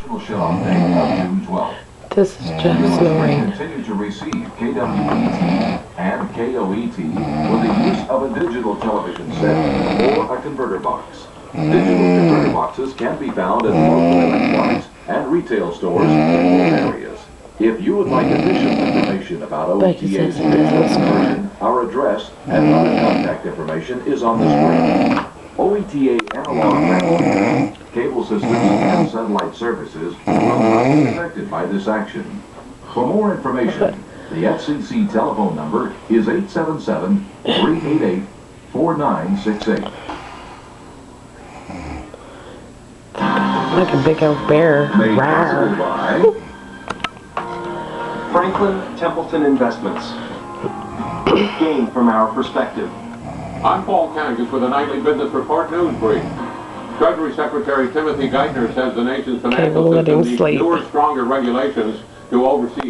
promotional shut-off date of June 12th. This is just snoring. Continue to receive KWET and KOET with the use of a digital television set or a converter box. Digital converter boxes can be found at local electronics and retail stores in both areas. If you would like additional information about OETA's conversion, our address and other contact information is on the screen. OETA analog transmitters, cable systems, and satellite services will not be affected by this action. For more information, the FCC telephone number is 877-388-4968. Like a big old bear. Made possible by Franklin Templeton Investments. Gain from our perspective. I'm Paul Kangas with a nightly business report news brief. Treasury Secretary Timothy Geithner says the nation's financial system needs newer, stronger regulations to oversee